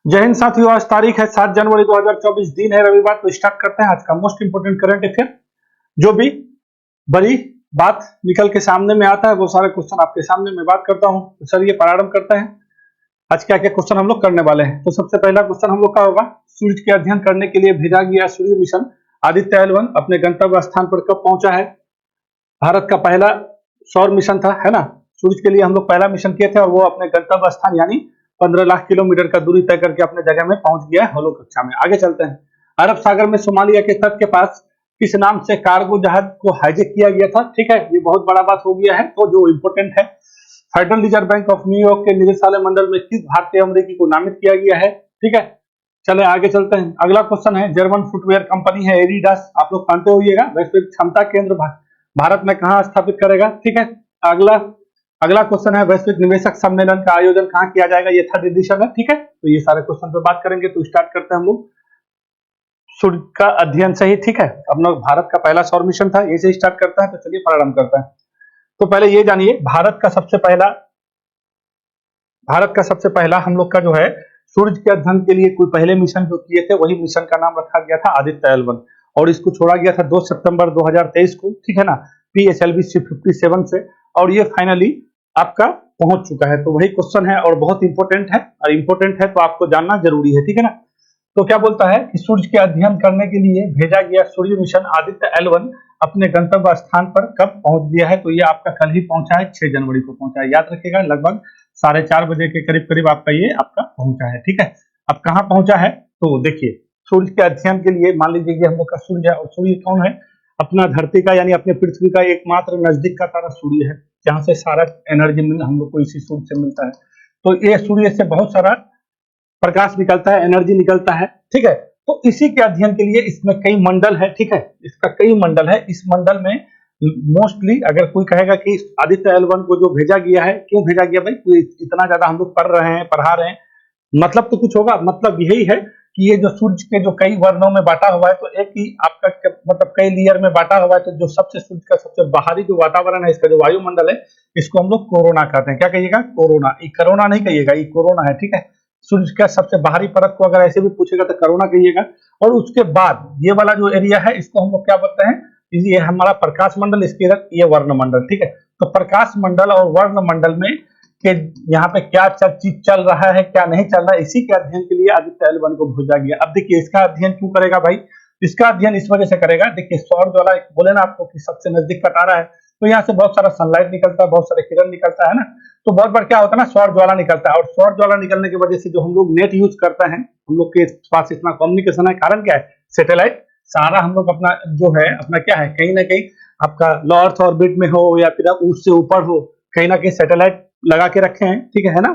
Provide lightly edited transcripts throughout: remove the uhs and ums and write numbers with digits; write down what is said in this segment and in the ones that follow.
जय हिंद साथियों, आज तारीख है 7 जनवरी 2024, दिन है रविवार। तो स्टार्ट करते हैं आज का मोस्ट इंपोर्टेंट करंट अफेयर। जो भी बड़ी बात निकल के सामने में आता है वो सारे क्वेश्चन आपके सामने मैं बात करता हूं। तो चलिए प्रारंभ करते हैं। आज क्या क्या क्वेश्चन हम लोग करने वाले हैं। तो सबसे पहला क्वेश्चन हम लोग का होगा, सूर्य के अध्ययन करने के लिए भेजा गया सूर्य मिशन आदित्य L1 अपने गंतव्य स्थान पर कब पहुंचा है। भारत का पहला सौर मिशन था, है ना। सूर्य के लिए हम लोग पहला मिशन किए थे और वो अपने गंतव्य स्थान यानी 15 लाख किलोमीटर का दूरी तय करके अपने जगह में पहुंच गया है होलो कक्षा में। आगे चलते हैं। अरब सागर में सोमालिया के तट के पास किस नाम से कार्गो जहाज को हाईजैक किया गया था। ठीक है, ये बहुत बड़ा बात हो गया है। तो जो इंपोर्टेंट है, federal reserve bank of New York के निदेशालय मंडल में किस भारतीय अमेरिकी को नामित किया गया है। ठीक है, चले आगे चलते हैं। अगला क्वेश्चन है, जर्मन फुटवेयर कंपनी है एडिडास, आप लोग जानते होइएगा, वैश्विक क्षमता केंद्र भारत में कहां स्थापित करेगा। ठीक है, अगला क्वेश्चन है, वैश्विक निवेशक सम्मेलन का आयोजन कहां किया जाएगा। ये 3rd एडिशन है। ठीक है, तो ये सारे क्वेश्चन पे बात करेंगे। तो स्टार्ट करते हैं हम लोग सूर्य का अध्ययन से ही। ठीक है, हम लोग भारत का पहला सौर मिशन था, ये से स्टार्ट करते हैं। तो चलिए प्रारंभ करते हैं। तो पहले ये जानिए, भारत का सबसे पहला हम लोग का जो है सूर्य के अध्ययन के लिए कोई पहले मिशन जो किए थे वही मिशन का नाम रखा गया था आदित्य L1 और इसको छोड़ा गया था 2 सितंबर 2023 को। ठीक है ना, PSLV C57 से, और ये फाइनली आपका पहुंच चुका है। तो वही क्वेश्चन है और बहुत इंपॉर्टेंट है, और इंपॉर्टेंट है तो आपको जानना जरूरी है। ठीक है ना। तो क्या बोलता है कि सूर्य के अध्ययन करने के लिए भेजा गया सूर्य मिशन आदित्य L1 अपने गंतव्य स्थान पर कब पहुंच गया है। तो ये आपका कल ही पहुंचा है, 6 जनवरी को पहुंचा है। याद रखिएगा, लगभग 4:30 बजे के करीब करीब आपका पहुंचा है। ठीक है, अब कहाँ पहुंचा है तो देखिए, सूर्य के अध्ययन के लिए मान लीजिए कि हम लोग का सूर्य है, और सूर्य कौन है, अपना धरती का यानी अपने पृथ्वी का एकमात्र नजदीक का तारा सूर्य है, जहां से सारा एनर्जी हम लोग को इसी सूर्य से मिलता है। तो ये सूर्य से बहुत सारा प्रकाश निकलता है, एनर्जी निकलता है। ठीक है, तो इसी के अध्ययन के लिए इसमें कई मंडल है। ठीक है, इसका कई मंडल है। इस मंडल में मोस्टली अगर कोई कहेगा कि आदित्य L1 को जो भेजा गया है, क्यों भेजा गया भाई, कोई इतना ज्यादा हम लोग पढ़ा रहे हैं, मतलब तो कुछ होगा। मतलब यही है कि ये जो सूर्य के जो कई वर्णों में बांटा हुआ है, तो एक ही आपका मतलब कई लेयर में बांटा हुआ है। तो जो सबसे सूर्य का सबसे बाहरी जो वातावरण है, इसका जो वायुमंडल है, इसको हम लोग कोरोना कहते हैं। क्या कहिएगा, कोरोना। ये कोरोना नहीं कहिएगा, ये कोरोना है। ठीक है, सूर्य का सबसे बाहरी परत को अगर ऐसे भी पूछेगा तो कोरोना कहिएगा। और उसके बाद ये वाला जो एरिया है, इसको हम लोग क्या बोलते हैं, ये हमारा प्रकाश मंडल, इसके इधर ये वर्ण मंडल। ठीक है, तो प्रकाश मंडल और वर्ण मंडल में कि यहाँ पे क्या चीज चल रहा है, क्या नहीं चल रहा है, इसी के अध्ययन के लिए आदित्य L1 को भेजा गया। अब देखिए, इसका अध्ययन क्यों करेगा भाई, इसका अध्ययन इस वजह से करेगा। देखिए, सौर ज्वाला बोले ना आपको कि सबसे नजदीक का तारा है, तो यहाँ से बहुत सारा सनलाइट निकलता है, बहुत सारे किरण निकलता है ना। तो बहुत बार क्या होता है ना, सौर ज्वाला निकलता है, और सौर ज्वाला निकलने की वजह से जो हम लोग नेट यूज करते हैं, हम लोग के पास इतना कम्युनिकेशन है, कारण क्या है, सैटेलाइट सारा हम लोग अपना जो है अपना क्या है, कहीं ना कहीं आपका लो अर्थ ऑर्बिट में हो या फिर उससे ऊपर हो, कहीं ना कहीं सैटेलाइट लगा के रखे हैं। ठीक है ना,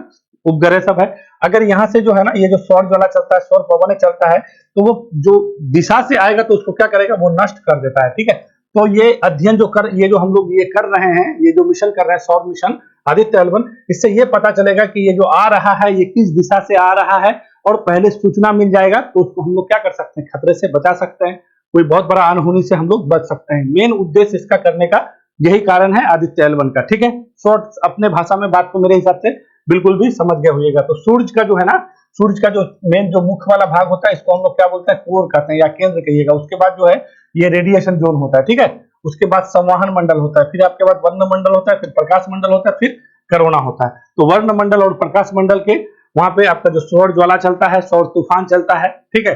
उपग्रह सब है। अगर यहाँ से जो है ना, ये जो सौर ज्वाला चलता है, सौर पवन चलता है, तो वो जो दिशा से आएगा तो उसको क्या करेगा, वो नष्ट कर देता है। ठीक है, तो ये अध्ययन ये जो हम लोग ये कर रहे हैं, ये जो मिशन कर रहे हैं सौर मिशन आदित्य L1, इससे ये पता चलेगा कि ये जो आ रहा है ये किस दिशा से आ रहा है, और पहले सूचना मिल जाएगा तो उसको हम लोग क्या कर सकते हैं, खतरे से बचा सकते हैं, कोई बहुत बड़ा अनहोनी से हम लोग बच सकते हैं। मेन उद्देश्य इसका करने का यही कारण है आदित्य L1 का। ठीक है, शॉर्ट अपने भाषा में बात को मेरे हिसाब से बिल्कुल भी समझ गए होइएगा। तो सूर्य का जो है ना, सूर्य का जो मेन जो मुख्य वाला भाग होता है, इसको हम लोग क्या बोलते हैं, कोर कहते हैं या केंद्र कहिएगा। उसके बाद जो है ये रेडिएशन जोन होता है। ठीक है, उसके बाद संवहन मंडल होता है, फिर आपके बाद वर्ण मंडल होता है, फिर प्रकाश मंडल होता है, फिर कोरोना होता है। तो वर्ण मंडल और प्रकाश मंडल के वहां पे आपका जो सौर ज्वाला चलता है, सौर तूफान चलता है। ठीक है,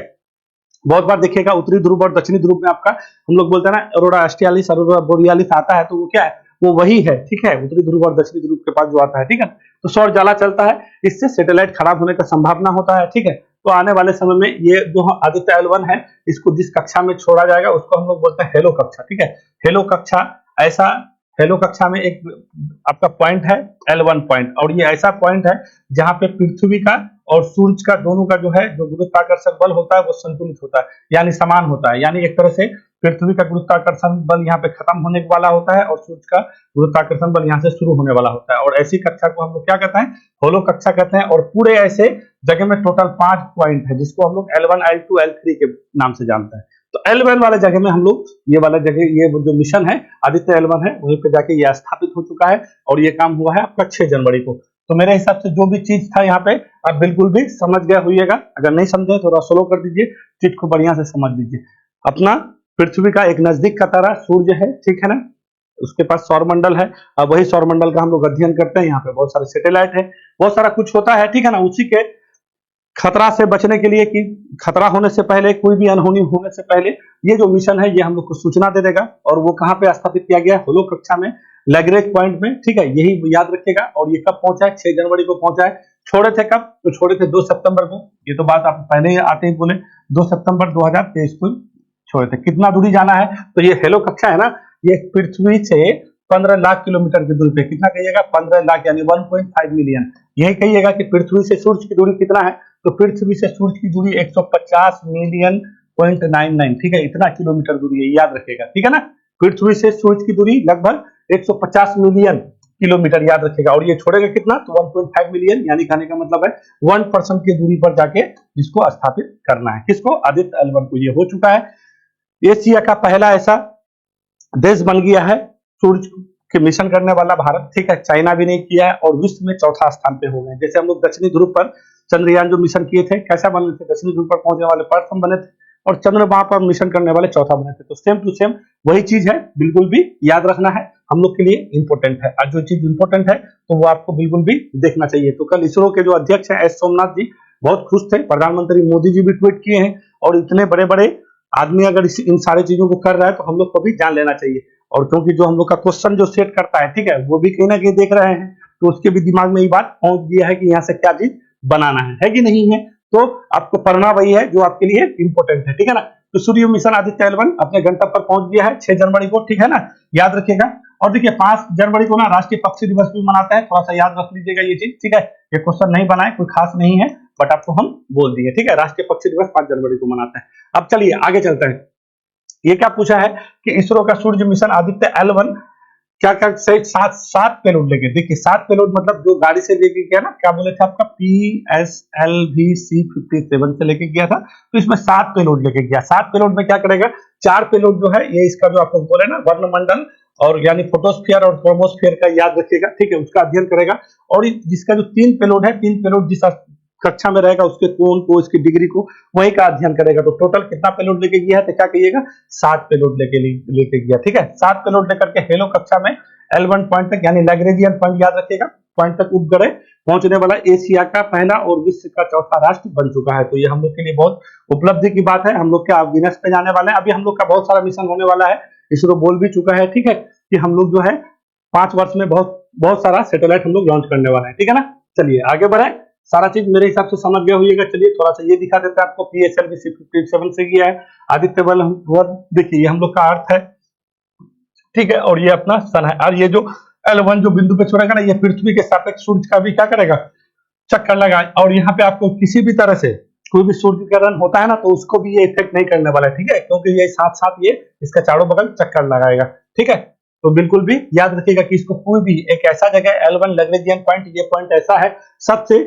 बहुत बार देखिएगा उत्तरी ध्रुव और दक्षिणी ध्रुव में आपका हम लोग बोलते हैं ना, अरोरा ऑस्ट्रेलिस, अरोरा बोरियालिस आता है, तो वो क्या है, वो वही है। ठीक है, उत्तरी ध्रुव और दक्षिणी ध्रुव के पास जो आता है। ठीक है, तो सौर ज्वाला चलता है, इससे सैटेलाइट खराब होने का संभावना होता है। ठीक है, तो आने वाले समय में ये जो आदित्य L1 है, इसको जिस कक्षा में छोड़ा जाएगा उसको हम लोग बोलते हैं हेलो कक्षा। ठीक है, हेलो कक्षा, ऐसा हेलो कक्षा में एक आपका पॉइंट है L1 पॉइंट, और ये ऐसा पॉइंट है जहां पे पृथ्वी का और सूर्य का दोनों का जो है जो गुरुत्वाकर्षण बल होता है वो संतुलित होता है, यानी समान होता है। यानी एक तरह से पृथ्वी का गुरुत्वाकर्षण बल यहाँ पे खत्म होने वाला होता है और सूर्य का गुरुत्वाकर्षण बल यहाँ से शुरू होने वाला होता है, और ऐसी कक्षा को हम लोग क्या कहते हैं, होलो कक्षा कहते हैं। और पूरे ऐसे जगह में टोटल 5 पॉइंट है, जिसको हम लोग L1, L2, L3 के नाम से जानते हैं। तो L1 वाले जगह में हम लोग ये वाला जगह, ये जो मिशन है आदित्य L1 है, वहीं पे जाके ये स्थापित हो चुका है, और ये काम हुआ है आपका 6 जनवरी को। तो मेरे हिसाब से जो भी चीज था यहाँ पे आप बिल्कुल भी समझ गए होइएगा। अगर नहीं समझे थोड़ा स्लो कर दीजिए, चीज को बढ़िया से समझ लीजिए। अपना पृथ्वी का एक नजदीक का तारा सूर्य है, ठीक है ना, उसके पास सौरमंडल है। अब वही सौरमंडल का हम लोग अध्ययन करते हैं, यहाँ पे बहुत सारे सैटेलाइट है, बहुत सारा कुछ होता है, ठीक है ना। उसी के खतरा से बचने के लिए, कि खतरा होने से पहले, कोई भी अनहोनी होने से पहले ये जो मिशन है ये हम लोग को सूचना दे देगा। और वो कहाँ पे स्थापित किया गया है, होलो कक्षा में, लैग्रेंज पॉइंट में, ठीक है, यही याद रखिएगा। और ये कब पहुंचा है, 6 जनवरी को पहुंचा है। छोड़े थे कब, तो छोड़े थे 2 सितंबर को। ये तो बात आप पहले ही आते ही बोले, 2 सितंबर 2023 को छोड़े थे। कितना दूरी जाना है, तो ये हेलो कक्षा है ना, ये पृथ्वी से 15 लाख किलोमीटर की दूरी पे, कितना कहिएगा, 15 लाख यानी 1.5 मिलियन। यही कहिएगा कि पृथ्वी से सूर्य की दूरी कितना है, तो पृथ्वी से सूर्य की दूरी 150 मिलियन पॉइंट 99, ठीक है, इतना किलोमीटर दूरी है, याद रखिएगा, ठीक है ना। पृथ्वी से सूर्य की दूरी लगभग 150 मिलियन किलोमीटर, याद रखिएगा। और ये छोड़ेगा कितना, तो 1.5 मिलियन, यानी कहने का मतलब है 1% की दूरी पर जाके इसको स्थापित करना है। किसको, आदित्य L1 को। ये हो चुका है। एशिया का पहला ऐसा देश बन गया है सूर्य के मिशन करने वाला भारत, ठीक है। चाइना भी नहीं किया है, और विश्व में चौथा स्थान पे हो गए। जैसे हम लोग दक्षिणी ध्रुव पर चंद्रयान जो मिशन किए थे, कैसा बने थे, दक्षिणी ध्रुव पर पहुंचने वाले प्रथम बने थे, और चंद्रमा पर मिशन करने वाले चौथा बने थे। तो सेम टू सेम वही चीज है, बिल्कुल भी याद रखना है, हम लोग के लिए इंपॉर्टेंट है। और जो चीज इंपॉर्टेंट है तो वो आपको बिल्कुल भी देखना चाहिए। तो कल इसरो के जो अध्यक्ष है एस सोमनाथ जी बहुत खुश थे, प्रधानमंत्री मोदी जी भी ट्वीट किए हैं। और इतने बड़े बड़े आदमी अगर इन सारी चीजों को कर रहा है तो हम लोग को भी जान लेना चाहिए। और क्योंकि जो हम लोग का क्वेश्चन जो सेट करता है, ठीक है, वो भी कहीं ना कहीं देख रहे हैं, तो उसके भी दिमाग में ये बात पहुंच गया है कि यहाँ से क्या चीज बनाना है कि नहीं है। तो आपको पढ़ना वही है जो आपके लिए इंपॉर्टेंट है, ठीक है ना। तो सूर्य मिशन आदित्य L1 अपने गंतव्य पर पहुंच गया है 6 जनवरी को, ठीक है ना, याद रखिएगा। और देखिए 5 जनवरी को ना राष्ट्रीय पक्षी दिवस भी मनाते हैं, थोड़ा सा याद रख लीजिएगा ये चीज, ठीक है। ये क्वेश्चन नहीं बनाए, कोई खास नहीं है, बट आपको हम बोल दिए, ठीक है। राष्ट्रीय पक्षी दिवस 5 जनवरी को मनाते हैं। अब चलिए आगे चलते हैं। ये क्या पूछा है कि इसरो का सूर्य मिशन आदित्य L1 क्या क्या से सात पेलोड लेके, देखिए 7 पेलोड मतलब जो गाड़ी से लेके गया ना, क्या बोले थे आपका, PSLV-C57 से लेके गया था। तो इसमें 7 पेलोड लेके गया। 7 पेलोड में क्या करेगा, 4 पेलोड जो है ये इसका जो आपको बोले ना वर्णमंडल और यानी फोटोस्फीयर और क्रोमोस्फीयर का याद रखिएगा, ठीक है, उसका अध्ययन करेगा। और जिसका जो 3 पेलोड है, 3 पेलोड जिस कक्षा में रहेगा उसके कोण को, इसकी डिग्री को, वही का अध्ययन करेगा। तो टोटल कितना पेलोड लेके गया है, तो क्या कहिएगा, 7 पेलोड लेके गया, ठीक है। 7 पेलोड लेकर के हेलो कक्षा में L1 पॉइंट तक यानी लैग्रेंजियन पॉइंट याद रखिएगा, पॉइंट तक उपग्रह पहुंचने वाला एशिया का पहला और विश्व का चौथा राष्ट्र बन चुका है। तो ये हम लोग के लिए बहुत उपलब्धि की बात है। हम लोग क्या वीनस पे जाने वाले हैं, अभी हम लोग का बहुत सारा मिशन होने वाला है, इसरो बोल भी चुका है, ठीक है, कि हम लोग जो है 5 वर्ष में बहुत बहुत सारा सैटेलाइट हम लोग लॉन्च करने वाले हैं, ठीक है ना। चलिए आगे बढ़े, सारा चीज मेरे हिसाब से समझ गए होइएगा। चलिए थोड़ा सा ये दिखा देते हैं आपको, PSLV-C57 से किया है आदित्य L1, देखिए ये हम लोग का अर्थ है, ठीक है, और ये अपना सन है। और ये जो L1 जो बिंदु पे छोड़ेगा ना, ये पृथ्वी के सापेक्ष सूर्य का भी क्या करेगा, चक्कर लगा। और यहाँ पे आपको किसी भी तरह से कोई भी सूर्यकरण होता है ना, तो उसको भी ये इफेक्ट नहीं करने वाला है, ठीक है, क्योंकि ये साथ साथ ये इसका चारों बगल चक्कर लगाएगा, ठीक है। तो बिल्कुल भी याद रखिएगा कि इसको कोई भी एक ऐसा जगह L1 लैग्रेंजियन पॉइंट, ये पॉइंट ऐसा है सबसे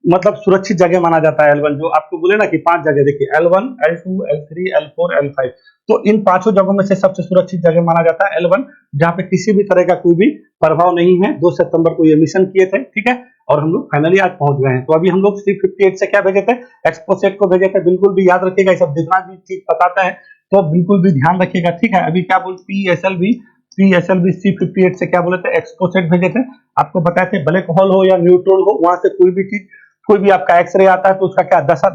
मतलब सुरक्षित जगह माना जाता है L1। जो आपको बोले ना कि 5 जगह, देखिए L1, L2, L3, L4, L5, तो इन 5 जगहों में से सबसे सुरक्षित जगह माना जाता है L1, जहाँ पे किसी भी तरह का कोई भी प्रभाव नहीं है। 2 सितंबर को ये मिशन किए थे, ठीक है, और हम लोग फाइनली आज पहुंच गए हैं। तो अभी हम लोग C58 से क्या भेजे थे, एक्सपोसेट को भेजे थे। बिल्कुल भी याद रखिएगा, ये सब जितना भी चीज बताता है तो बिल्कुल भी ध्यान रखिएगा, ठीक है। अभी क्या बोल PSLV-C58 से क्या बोले थे, एक्सपोसेट भेजे थे। आपको बताए थे ब्लैक होल हो या न्यूट्रॉन हो, वहां से कोई भी चीज, कोई भी आपका एक्सरे आता है तो उसका क्या दशा,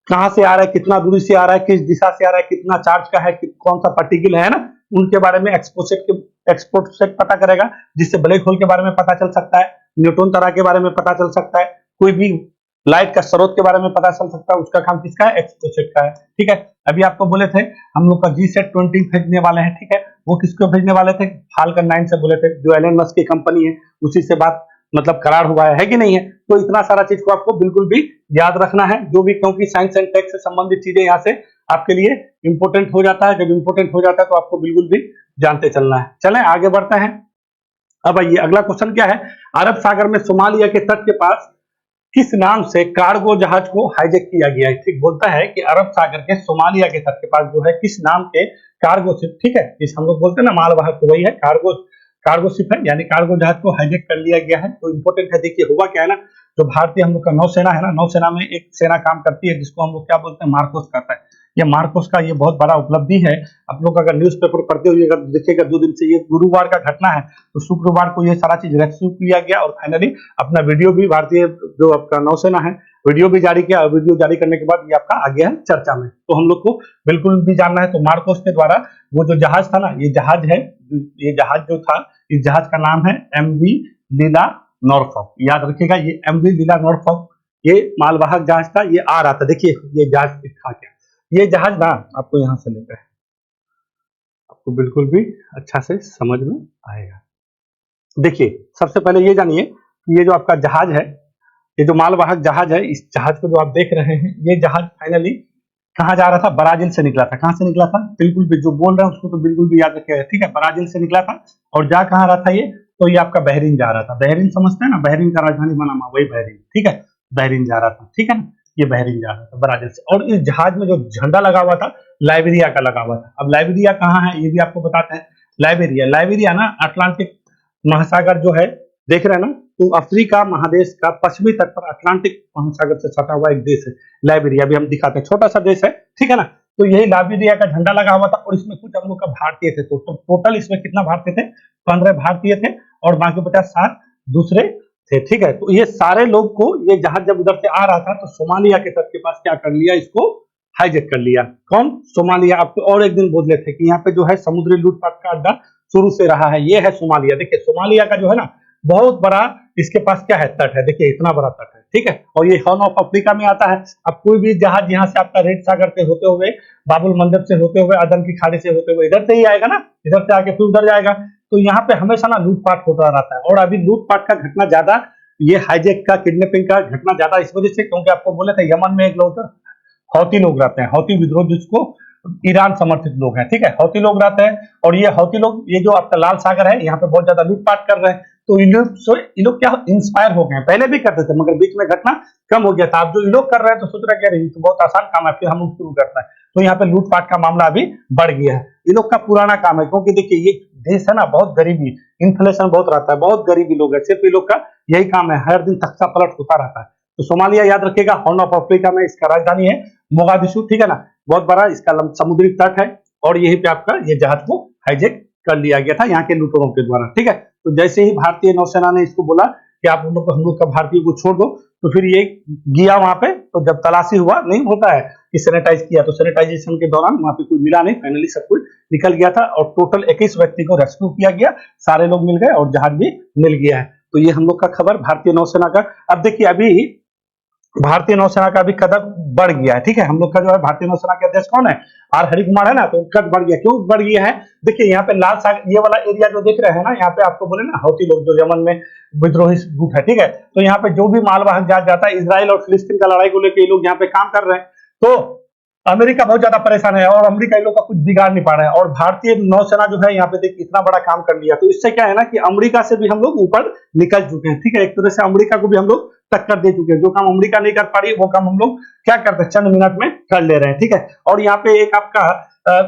कहां से आ रहा है, कितना दूरी से आ रहा है, किस दिशा से आ रहा है, कितना चार्ज का है, कौन सा पार्टिकल है ना, उनके बारे में एक्सपोसेट पता करेगा, जिससे ब्लैक होल के बारे में पता चल सकता है, न्यूट्रॉन तारा के बारे में पता चल सकता है, कोई भी लाइट का स्रोत के बारे में पता चल सकता है। उसका काम किसका है, एक्सपोसेट का है, ठीक है। अभी आपको बोले थे हम लोग का GSAT-20 भेजने वाले हैं, ठीक है। वो किसको भेजने वाले थे, फाल्कन 9 से बोले थे, जो एलन मस्क की कंपनी है, उसी से बात मतलब करार हुआ है कि नहीं है। तो इतना सारा चीज को आपको बिल्कुल भी याद रखना है, जो भी, क्योंकि साइंस एंड टेक से संबंधित चीजें यहाँ से आपके लिए इंपोर्टेंट हो जाता है। जब इंपोर्टेंट हो जाता है तो आपको बिल्कुल भी जानते चलना है। चलें आगे बढ़ते हैं। अब आइए अगला क्वेश्चन क्या है, अरब सागर में सोमालिया के तट के पास किस नाम से कार्गो जहाज को हाईजैक किया गया है। ठीक बोलता है कि अरब सागर के सोमालिया के तट के पास जो है किस नाम के कार्गो शिप, ठीक है, जिस हम लोग बोलते हैं ना मालवाहक, तो वही है कार्गो शिप है, यानी कार्गो जहाज को हाईजैक कर लिया गया है। तो इंपोर्टेंट है, देखिए हुआ क्या है ना, जो भारतीय हम लोग का नौसेना है ना, नौसेना में एक सेना काम करती है जिसको हम लोग क्या बोलते हैं, मार्कोस कहता है। ये मार्कोस का ये बहुत बड़ा उपलब्धि है। आप लोग अगर न्यूज़पेपर पढ़ते हुए अगर देखिएगा 2 दिन से, ये गुरुवार का घटना है, तो शुक्रवार को ये सारा चीज रेस्क्यू किया गया और फाइनली अपना वीडियो भी भारतीय जो आपका नौसेना है वीडियो भी जारी किया, और वीडियो जारी करने के बाद ये आपका आ गया है चर्चा में। तो हम लोग को बिल्कुल भी जानना है, तो मार्कोस के द्वारा वो जो जहाज था ना, ये जहाज है, ये जहाज जो था, इस जहाज का नाम है MV लीला नॉरफॉक। याद रखिएगा, ये MV लीला नॉरफॉक ये मालवाहक जहाज था, ये आ रहा था। देखिए ये जहाज था क्या, ये जहाज ना आपको यहाँ से लेकर आपको बिल्कुल भी अच्छा से समझ में आएगा। देखिए सबसे पहले ये जानिए कि ये जो आपका जहाज है, ये जो मालवाहक जहाज है, इस जहाज को जो आप देख रहे हैं, ये जहाज फाइनली कहाँ जा रहा था, ब्राजील से निकला था। कहाँ से निकला था, बिल्कुल भी जो बोल रहे हैं उसको तो बिल्कुल भी याद रखिएगा, ठीक है। ब्राजील से निकला था और जा कहाँ रहा था ये, तो ये आपका बहरीन जा रहा था। बहरीन समझते हैं ना, बहरीन का राजधानी मनामा, वही बहरीन, ठीक है। बहरीन जा रहा था, ठीक है ना, ये बहरीन जा रहा था ब्राजील से। और इस जहाज में जो झंडा लगा हुआ था, लाइबेरिया का लगा हुआ था। अब लाइबेरिया कहाँ है ये भी आपको बताते हैं। लाइबेरिया ना अटलांटिक महासागर जो है, देख रहे हैं ना, तो अफ्रीका महादेश का पश्चिमी तट पर अटलांटिक महासागर से सटा हुआ एक देश है लाइबेरिया। भी हम दिखाते हैं, छोटा सा देश है, ठीक है ना। तो यही लाइबेरिया का झंडा लगा हुआ था और इसमें कुछ हम लोग का भारतीय थे। तो टोटल इसमें कितना भारतीय थे, 15 भारतीय थे और बाकी 50-60 दूसरे थे, ठीक है। तो ये सारे लोग को, ये जहाज जब उधर से आ रहा था तो सोमालिया के तट के पास क्या कर लिया, इसको हाईजेक कर लिया। कौन, सोमालिया। आपको और एक दिन बोल रहे थे कि यहाँ पे जो है समुद्री लूटपाट का अड्डा शुरू से रहा है, ये है सोमालिया। देखिए सोमालिया का जो है ना बहुत बड़ा, इसके पास क्या है, तट है। देखिए इतना बड़ा तट है, ठीक है। और ये हॉर्न ऑफ अफ्रीका में आता है। अब कोई भी जहाज यहाँ से आपका रेड सागर से होते हुए, बाबुल मंदिर से होते हुए, अदन की खाड़ी से होते हुए इधर से ही आएगा ना, इधर से आके फिर उधर जाएगा। तो यहाँ पे हमेशा ना लूटपाट होता रहता है। और अभी लूटपाट का घटना ज्यादा, ये हाईजेक का, किडनैपिंग का घटना ज्यादा इस वजह से, क्योंकि आपको बोले थे यमन में एक लोग हौती लोग रहते हैं, हौती विद्रोह जिसको ईरान समर्थित लोग हैं, ठीक है। हौती लोग रहते हैं और ये हौती लोग, ये जो आपका लाल सागर है, यहाँ पे बहुत ज्यादा लूटपाट कर रहे हैं। तो इन लोग क्या इंस्पायर हो गए, पहले भी करते थे मगर बीच में घटना कम हो गया था। अब जो ये लोग कर रहे हैं तो सोच रहे क्या रही, तो बहुत आसान काम है, फिर हम लोग शुरू करता है। तो यहाँ पे लूटपाट का मामला अभी बढ़ गया है। ये लोग का पुराना काम है, क्योंकि देखिए ये देश है ना, बहुत गरीबी, इन्फ्लेशन बहुत रहता है, बहुत गरीबी लोग है। सिर्फ ये लोग का यही काम है, हर दिन तख्ता पलट होता रहता है। तो सोमालिया याद रखिएगा, हॉर्न ऑफ अफ्रीका में इसका राजधानी है मोगादिशु, ठीक है ना। बहुत बड़ा इसका समुद्री तट है और यहीं पे आपका ये जहाज को हाईजेक कर लिया गया था यहाँ के लूटरों के द्वारा, ठीक है। तो जैसे ही भारतीय नौसेना ने इसको बोला कि आप हम लोग का भारतीय को छोड़ दो, तो फिर ये गया वहां पे। तो जब तलाशी हुआ, नहीं होता है कि सैनिटाइज किया, तो सैनिटाइजेशन के दौरान वहां पे कोई मिला नहीं, फाइनली सब कुछ निकल गया था और टोटल 21 व्यक्ति को रेस्क्यू किया गया, सारे लोग मिल गए और जहाज भी मिल गया है। तो ये हम लोग का खबर भारतीय नौसेना का। अब देखिए अभी भारतीय नौसेना का भी कदम बढ़ गया है, ठीक है। हम लोग का जो है भारतीय नौसेना के अध्यक्ष कौन है, आर हरि कुमार है ना, तो कद बढ़ गया। क्यों बढ़ गया है, देखिए यहाँ पे लाल सागर ये वाला एरिया जो देख रहे हैं ना, यहाँ पे आपको बोले ना हौती लोग जो यमन में विद्रोही गुट है, ठीक है। तो यहाँ पे जो भी मालवाहक जहाज जाता है, इजराइल और फिलिस्तीन का लड़ाई को लेकर ये लोग यहाँ पे काम कर रहे हैं। तो अमेरिका बहुत ज्यादा परेशान है और अमेरिका इन लोग का कुछ बिगाड़ नहीं पा रहा है। और भारतीय नौसेना जो है यहाँ पे देखिए इतना बड़ा काम कर लिया, तो इससे क्या है ना कि अमेरिका से भी हम लोग ऊपर निकल चुके हैं, ठीक है। एक तरह से अमेरिका को भी हम लोग टक्कर दे चुके हैं। जो काम अमेरिका नहीं कर पा रही, वो काम हम लोग क्या करते हैं, चंद मिनट में कर ले रहे हैं, ठीक है। और यहाँ पे एक आपका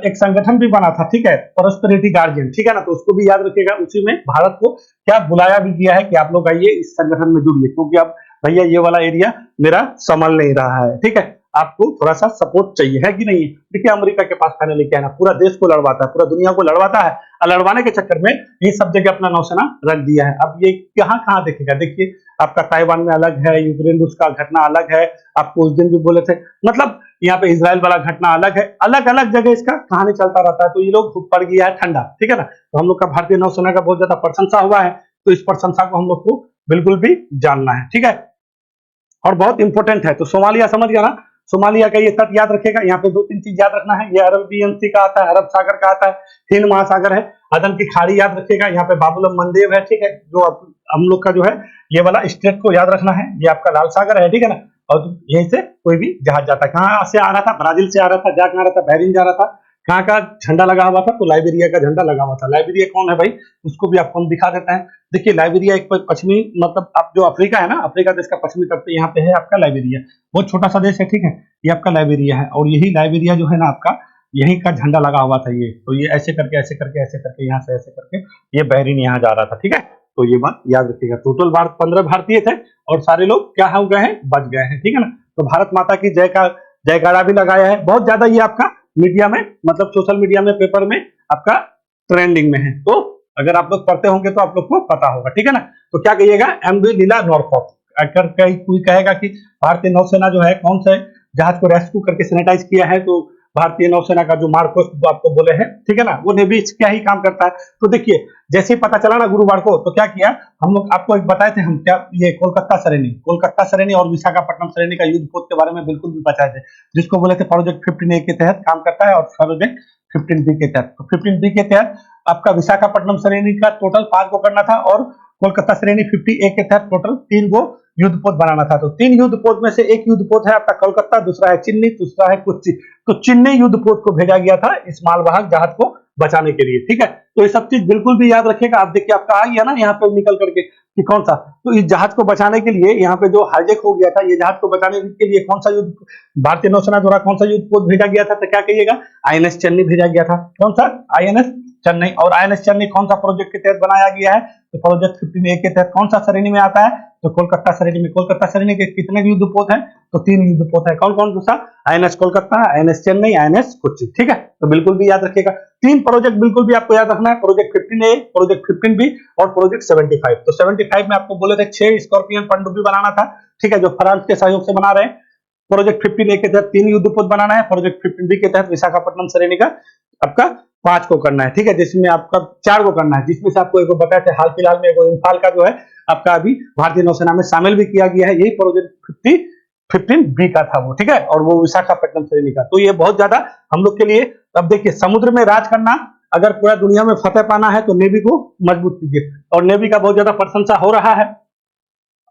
एक संगठन भी बना था, ठीक है, प्रोस्पेरिटी गार्जियन, ठीक है ना। तो उसको भी याद रखिएगा, उसी में भारत को क्या बुलाया भी गया है कि आप लोग आइए इस संगठन में जुड़िए, क्योंकि अब भैया ये वाला एरिया मेरा संभल नहीं रहा है, ठीक है। आपको थोड़ा सा सपोर्ट चाहिए, है कि नहीं। देखिए अमेरिका के पास फाइनली क्या है ना, पूरा देश को लड़वाता है, पूरा दुनिया को लड़वाता है, और लड़वाने के चक्कर में ये सब जगह अपना नौसेना रख दिया है। अब ये कहाँ कहाँ देखेगा, देखिए आपका ताइवान में अलग है, यूक्रेन रूस का घटना अलग है, आपको उस दिन भी बोले थे, मतलब यहाँ पे इसराइल वाला घटना अलग है, अलग अलग जगह इसका कहानी चलता रहता है। तो ये लोग पड़ गया है ठंडा, ठीक है ना। तो हम लोग का भारतीय नौसेना का बहुत ज्यादा प्रशंसा हुआ है, तो इस प्रशंसा को हम लोग को बिल्कुल भी जानना है, ठीक है। और बहुत इंपॉर्टेंट है। तो सोमालिया समझ गया ना, सोमालिया का ये तट याद रखेगा। यहाँ पे 2-3 चीज याद रखना है, ये अरबियन सी का आता है, अरब सागर का आता है, हिंद महासागर है, अदन की खाड़ी याद रखिएगा, यहाँ पे बाबुल मंदेव है, ठीक है। जो हम लोग का जो है ये वाला स्टेट को याद रखना है, ये आपका लाल सागर है, ठीक है ना। और यहीं से कोई भी जहाज जाता है, कहाँ से आ रहा था, ब्राजील से आ रहा था, जा कहाँ रहा था, बहरीन जा रहा था। कहाँ का झंडा लगा हुआ था, तो लाइबेरिया का झंडा लगा हुआ था। लाइबेरिया कौन है भाई, उसको भी आपको हम दिखा देते हैं। देखिए लाइबेरिया एक पश्चिमी, मतलब आप जो अफ्रीका है ना, अफ्रीका देश का पश्चिमी तट पे यहाँ पे है आपका लाइबेरिया, बहुत छोटा सा देश है, ठीक है। ये आपका लाइबेरिया है और यही लाइबेरिया जो है ना आपका, यहीं का झंडा लगा हुआ था ये। तो ये ऐसे करके ऐसे करके ऐसे करके यहाँ से ऐसे करके ये बहरीन यहाँ जा रहा था, ठीक है। तो ये बात याद रखिएगा। टोटल 15 भारतीय थे और सारे लोग क्या हो गए हैं, बच गए हैं, ठीक है ना। तो भारत माता की जय का जयकारा भी लगाया है। बहुत ज्यादा ये आपका मीडिया में, मतलब सोशल मीडिया में, पेपर में आपका ट्रेंडिंग में है। तो अगर आप लोग पढ़ते होंगे तो आप लोग को पता होगा, ठीक है ना। तो क्या कहिएगा, एमवी लीला नॉरफॉक। अगर कोई कहेगा कि भारतीय नौसेना जो है कौन से जहाज को रेस्क्यू करके सैनिटाइज किया है, तो भारतीय नौसेना का जो मार्कोस आपको बोले हैं, ठीक है ना, वो नेवी क्या ही काम करता है। तो देखिए, जैसे ही पता चला ना गुरुवार को, तो क्या किया हम लोग, आपको एक बताए थे हम, क्या ये कोलकाता सरेनी और विशाखापट्टनम सरेनी का युद्ध पोत के बारे में बिल्कुल भी बताए थे, जिसको बोले थे प्रोजेक्ट 15A के तहत काम करता है और प्रोजेक्ट 15B के तहत। तो 15B के तहत आपका विशाखापट्टनम श्रेणी का टोटल 5 को करना था और कोलकाता श्रेणी 50A के तहत टोटल 3 को युद्ध पोत बनाना था। तो 3 युद्ध पोत में से एक युद्ध पोत है आपका कोलकाता, दूसरा है चेन्नई, दूसरा है कोच्चि। तो चेन्नई युद्ध पोत को भेजा गया था इस मालवाहक जहाज को बचाने के लिए, ठीक है। तो ये सब चीज बिल्कुल भी याद रखिएगा। आप देखिए, आपका आ गया ना यहाँ पे निकल करके कि कौन सा, तो इस जहाज को बचाने के लिए यहाँ पे जो हाईजैक हो गया था, ये जहाज को बचाने के लिए कौन सा युद्ध भारतीय नौसेना द्वारा कौन सा युद्ध पोत भेजा गया था, तो क्या कहिएगा, आईएनएस चेन्नई भेजा गया था। कौन सा, आईएनएस चेन्नई। और आईएनएस चेन्नई कौन सा प्रोजेक्ट के तहत बनाया गया है, तो प्रोजेक्ट 15A के तहत कौन सा श्रेणी में आता है, तो कोलकाता श्रेणी में। कोलकाता श्रेणी के कितने युद्ध पोत हैं, तो 3 युद्ध पोत है। कौन कौन सा, INS Kolkata, INS Chennai, INS Kochi, ठीक है। तो बिल्कुल भी याद रखिएगा, 3 प्रोजेक्ट बिल्कुल भी आपको याद रखना है, प्रोजेक्ट 15A, प्रोजेक्ट 15B और प्रोजेक्ट 75। तो 75 में आपको बोले थे 6 स्कॉर्पियन पनडुब्बी बनाना था, ठीक है, जो फ्रांस के सहयोग से बना रहे हैं। प्रोजेक्ट 15A के तहत 3 युद्ध पोत बनाना है, प्रोजेक्ट 15B के तहत विशाखापट्टनम श्रेणी का आपका 5 को करना है, ठीक है, जिसमें आपका 4 को करना है, जिसमें से आपको एक बताया था हाल फिलहाल में, एगो इम्फाल का जो है आपका अभी भारतीय नौसेना में शामिल भी किया गया है। यही प्रोजेक्ट 15B का था वो, ठीक है, और वो विशाखापट्टनम श्रेणी का। तो ये बहुत ज्यादा हम लोग के लिए, अब देखिए, समुद्र में राज करना, अगर पूरा दुनिया में फतेह पाना है तो नेवी को मजबूत कीजिए, और नेवी का बहुत ज्यादा प्रशंसा हो रहा है,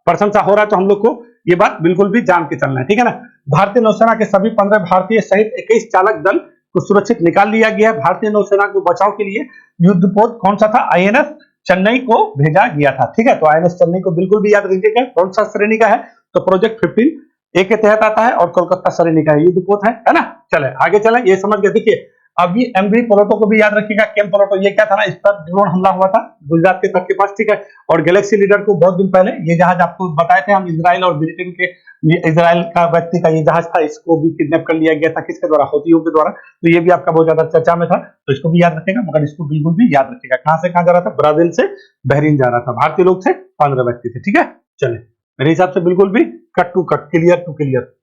तो हम लोग को ये बात बिल्कुल भी जान के चलना है, ठीक है ना। भारतीय नौसेना के सभी 15 भारतीय सहित 21 चालक दल को सुरक्षित निकाल लिया गया है। भारतीय नौसेना को बचाव के लिए युद्ध पोत कौन सा था, आईएनएस चेन्नई को भेजा गया था, ठीक है। तो आईएनएस चेन्नई को बिल्कुल भी याद रखिएगा, कौन सा श्रेणी का है, तो प्रोजेक्ट 15A के तहत आता है और कोलकाता श्रेणी का युद्ध पोत है ना। चले आगे चले, ये समझ गए। देखिए, अभी एमवी पोलोटो को भी याद रखिएगा, केम पोलोटो, ये क्या था ना, इस पर ड्रोन हमला हुआ था गुजरात के तट के पास, ठीक है। और गैलेक्सी लीडर को बहुत दिन पहले ये जहाज आपको बताए थे हम, इजराइल और ब्रिटेन के, इजराइल का व्यक्ति का ये जहाज था, इसको भी किडनैप कर लिया गया था, किसके द्वारा, हौथियों के द्वारा। तो ये भी आपका बहुत ज्यादा चर्चा में था, तो इसको भी याद रखेगा, मगर इसको बिल्कुल भी याद रखेगा। कहां से कहां जा रहा था, ब्राजील से बहरीन जा रहा था। भारतीय लोग थे 15 व्यक्ति थे, ठीक है। चले, मेरे हिसाब से बिल्कुल भी cut to cut, clear to clear.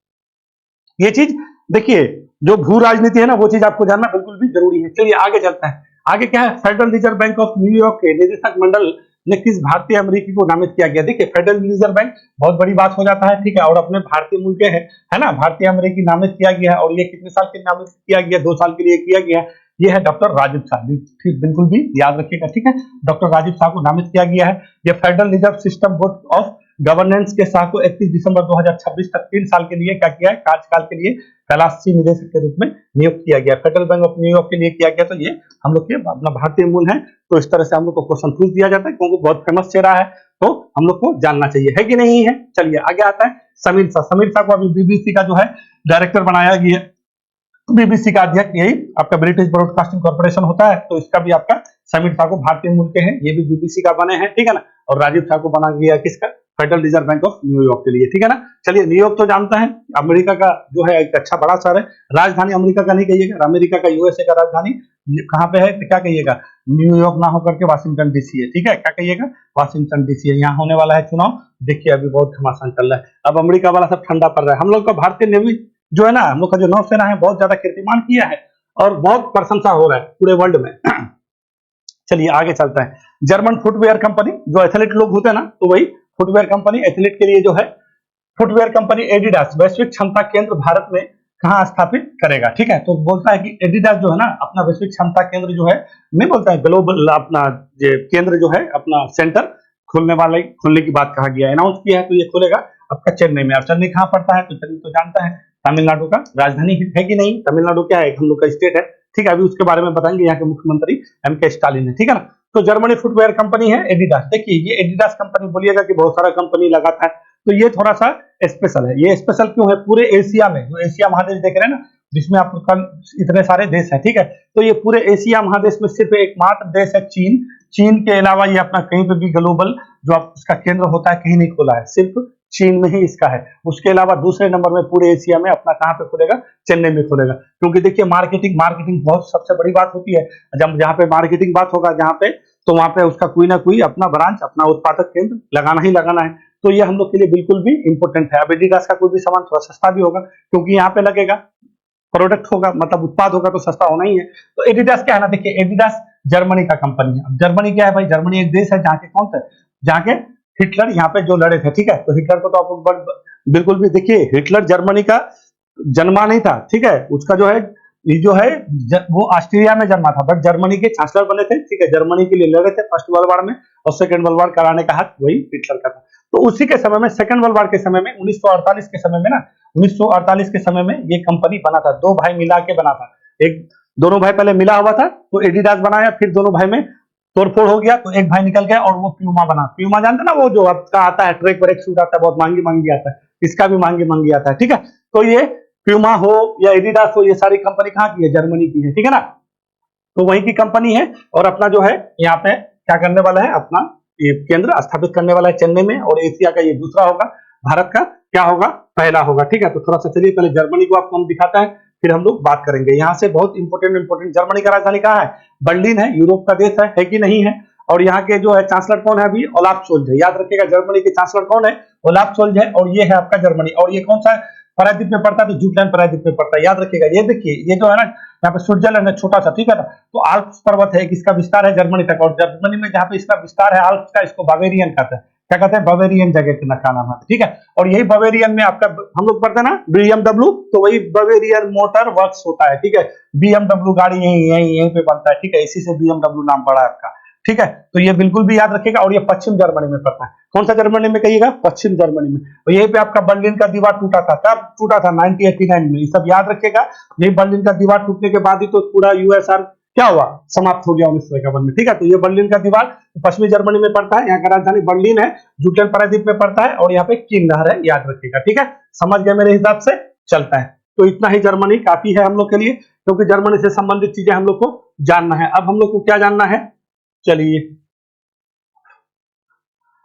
ये चीज देखिए, जो भू राजनीति है ना, वो चीज आपको जानना बिल्कुल भी जरूरी है। चलिए आगे चलते हैं। आगे क्या है, federal reserve bank of New York के निदेशक मंडल ने किस भारतीय अमेरिकी को नामित किया गया। देखिए, फेडरल रिजर्व बैंक बहुत बड़ी बात हो जाता है, ठीक है, और अपने भारतीय मूल के है ना, भारतीय अमेरिकी नामित किया गया है। और ये कितने साल के नामित किया गया, 2 साल के लिए किया गया है। ये है डॉक्टर राजीव शाह, ठीक, बिल्कुल भी याद रखिएगा, ठीक है। डॉक्टर राजीव शाह को नामित किया गया है। ये federal reserve system board of governance के शाह को 31 दिसंबर 2026 तक 3 साल के लिए क्या किया है, कार्यकाल के लिए कैलाशी निदेशक के रूप में नियुक्त किया गया। फेडरल बैंक ऑफ न्यूयॉर्क के लिए किया गया। तो ये हम लोग के अपना भारतीय मूल है, तो इस तरह से हम लोग को क्वेश्चन पूछ दिया जाता है, क्योंकि बहुत फेमस चेहरा है, तो हम लोग को जानना चाहिए, है कि नहीं है। चलिए आगे आता है समीर शाह। समीर शाह को अभी बीबीसी का जो है डायरेक्टर बनाया गया। बीबीसी का अध्यक्ष यही आपका ब्रिटिश ब्रॉडकास्टिंग कॉर्पोरेशन होता है, तो इसका भी आपका समीर शाह को भारतीय मूल के हैं, ये भी बीबीसी का बने हैं, ठीक है ना। और राजीव शाह को बना गया किसका, federal reserve bank of New York के लिए, ठीक है ना। चलिए, न्यूयॉर्क तो जानते हैं, अमेरिका का जो है एक अच्छा बड़ा शहर है। राजधानी अमेरिका का नहीं कहिएगा, अमेरिका का यूएसए का राजधानी कहाँ पे है, तो क्या कहिएगा, न्यूयॉर्क ना होकर के वाशिंगटन डीसी है, ठीक है। क्या कहिएगा, वाशिंगटन डीसी है। यहाँ होने वाला है चुनाव, देखिए अभी बहुत घमासान चल रहा है। अब अमेरिका वाला सब ठंडा पड़ रहा है। हम लोग का भारतीय नेवी जो है ना, हम लोग का जो नौसेना है, बहुत ज्यादा कीर्तिमान किया है और बहुत प्रशंसा हो रहा है पूरे वर्ल्ड में। चलिए आगे चलता है। जर्मन फुटवेयर कंपनी, जो एथलीट लोग होते हैं ना, तो वही फुटवेयर कंपनी एथलीट के लिए जो है, फुटवेयर कंपनी एडिडास वैश्विक क्षमता केंद्र भारत में कहां स्थापित करेगा, ठीक है। तो बोलता है कि एडिडास जो है ना, अपना वैश्विक क्षमता केंद्र जो है, नहीं बोलता है ग्लोबल, अपना जो केंद्र जो है, अपना सेंटर खोलने की बात कहा गया, अनाउंस किया है। तो ये खुलेगा आपका चेन्नई में। और चेन्नई कहां पड़ता है, तो चेन्नई तो जानता है तमिलनाडु का राजधानी है कि नहीं। तमिलनाडु क्या है, हम लोग का स्टेट है, ठीक है। अभी उसके बारे में बताएंगे, यहाँ के मुख्यमंत्री एमके स्टालिन है, ठीक है ना। तो जर्मनी फुटवेयर कंपनी है एडिडास। देखिए, ये एडिडास कंपनी बोलिएगा कि बहुत सारा कंपनी लगाता है, तो ये थोड़ा सा स्पेशल है। ये स्पेशल क्यों है, पूरे एशिया में, जो एशिया महादेश देख रहे हैं ना, जिसमें आपका इतने सारे देश है, ठीक है। तो ये पूरे एशिया महादेश में सिर्फ एकमात्र देश है चीन। चीन के अलावा ये अपना कहीं पे भी ग्लोबल जो आप इसका केंद्र होता है कहीं नहीं खोला है, सिर्फ चीन में ही इसका है। उसके अलावा दूसरे नंबर में पूरे एशिया में अपना कहाँ पे खुलेगा, चेन्नई में खुलेगा। क्योंकि देखिए मार्केटिंग मार्केटिंग बहुत सबसे बड़ी बात होती है। जब जहाँ पे मार्केटिंग बात होगा जहाँ पे, तो वहां पे उसका कोई ना कोई अपना ब्रांच, अपना उत्पादक केंद्र लगाना ही लगाना है। तो ये हम लोग के लिए बिल्कुल भी इंपॉर्टेंट है। अब एडिडास का कोई भी सामान थोड़ा सस्ता भी होगा क्योंकि यहाँ पे लगेगा, प्रोडक्ट होगा मतलब उत्पाद होगा तो सस्ता होना ही है। तो एडिडास क्या है ना, देखिए एडिडास जर्मनी का कंपनी है। अब जर्मनी क्या है भाई, जर्मनी एक देश है जहाँ के कौन सा, जहाँ के हिटलर यहाँ पे जो लड़े थे, ठीक है। तो हिटलर को तो आप बिल्कुल भी देखिए, हिटलर जर्मनी का जन्मा नहीं था, ठीक है। उसका जो है ये जो है वो ऑस्ट्रिया में जन्मा था, बट जर्मनी के चांसलर बने थे, ठीक है। जर्मनी के लिए लड़े थे फर्स्ट वर्ल्ड वार में, और सेकंड वर्ल्ड वार कराने का हक वही हिटलर का था। तो उसी के समय में सेकंड वर्ल्ड वार के समय में 1948 के समय में ना, 1948 के समय में ये कंपनी बना था, दो भाई मिला के बना था। एक दोनों भाई पहले मिला हुआ था तो एडिडास बनाया, फिर दोनों भाई में तोड़फोड़ हो गया तो एक भाई निकल गया और वो प्यूमा बना। प्यूमा जानते ना, वो जो आपका आता है ट्रैक पर एक सूट आता है, बहुत महंगी महंगी आता है, इसका भी महंगी महंगी आता है, ठीक है। तो ये प्यूमा हो या एडिडास हो, ये सारी कंपनी कहाँ की है, जर्मनी की है, ठीक है ना। तो वहीं की कंपनी है और अपना जो है यहाँ पे क्या करने वाला है, अपना ये केंद्र स्थापित करने वाला है चेन्नई में। और एशिया का ये दूसरा होगा, भारत का क्या होगा, पहला होगा, ठीक है। तो थोड़ा सा चलिए पहले जर्मनी को आपको हम दिखाता है, फिर हम लोग बात करेंगे। यहाँ से बहुत इंपोर्टेंट जर्मनी का राजधानी कहाँ है, बर्लिन है, यूरोप का देश है कि नहीं है। और यहाँ के जो है चांसलर कौन है अभी, ओलाफ सोल्ज है। याद रखिएगा जर्मनी के चांसलर कौन है, ओलाफ सोल्ज है। और ये है आपका जर्मनी, और ये कौन सा प्रायद्वीप में पड़ता है, तो जुटलैंड प्रायद्वीप में पड़ता है। याद रखिएगा, ये देखिए ये जो है ना यहाँ पे स्विट्जरलैंड है छोटा सा, ठीक है ना। तो आल्प्स पर्वत है, इसका विस्तार है जर्मनी तक, और जर्मनी में जहाँ पे इसका विस्तार है आल्प्स का, इसको बावेरियन कहते हैं। क्या कहते हैं, बावेरियन जगह का नाम है, ठीक है। और यही बावेरियन में आपका हम लोग पढ़ते हैं ना BMW, तो वही बावेरियन मोटर वर्क्स होता है, ठीक है। BMW गाड़ी यहीं पे बनता है, ठीक है। इसी से BMW नाम पड़ा है आपका, ठीक है। तो ये बिल्कुल भी याद रखिएगा। और ये पश्चिम जर्मनी में पड़ता है, कौन सा जर्मनी में कहिएगा, पश्चिम जर्मनी में। और यहीं पे आपका बर्लिन का दीवार टूटा था, कब टूटा था, 1989 में। ये सब याद रखिएगा। ये बर्लिन का दीवार टूटने के बाद ही तो पूरा यूएसआर क्या हुआ, समाप्त हो गया 1951 में, ठीक है। तो ये बर्लिन का दीवार पश्चिमी जर्मनी में पड़ता है, यहाँ का राजधानी बर्लिन है, जुटलैंड प्रायद्वीप में पड़ता है, और यहाँ पे किंग नहर है, याद रखिएगा, ठीक है। समझ गए मेरे हिसाब से, चलता है। तो इतना ही जर्मनी काफी है हम लोग के लिए, क्योंकि जर्मनी से संबंधित चीजें हम लोग को जानना है। अब हम लोग को क्या जानना है, चलिए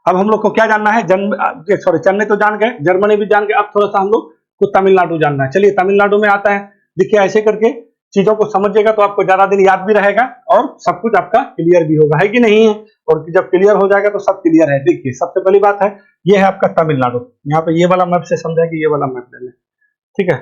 अब हम लोग को क्या जानना है, चेन्नई तो जान गए, जर्मनी भी जान गए। अब थोड़ा सा हम लोग को तमिलनाडु जानना है। चलिए तमिलनाडु में आता है, देखिए ऐसे करके चीजों को समझिएगा तो आपको ज्यादा दिन याद भी रहेगा और सब कुछ आपका क्लियर भी होगा, है कि नहीं है। और जब क्लियर हो जाएगा तो सब क्लियर है। देखिए सबसे पहली बात है, ये है आपका तमिलनाडु। यहाँ पे ये वाला मैप से समझा कि ये वाला मैप ले लें, ठीक है।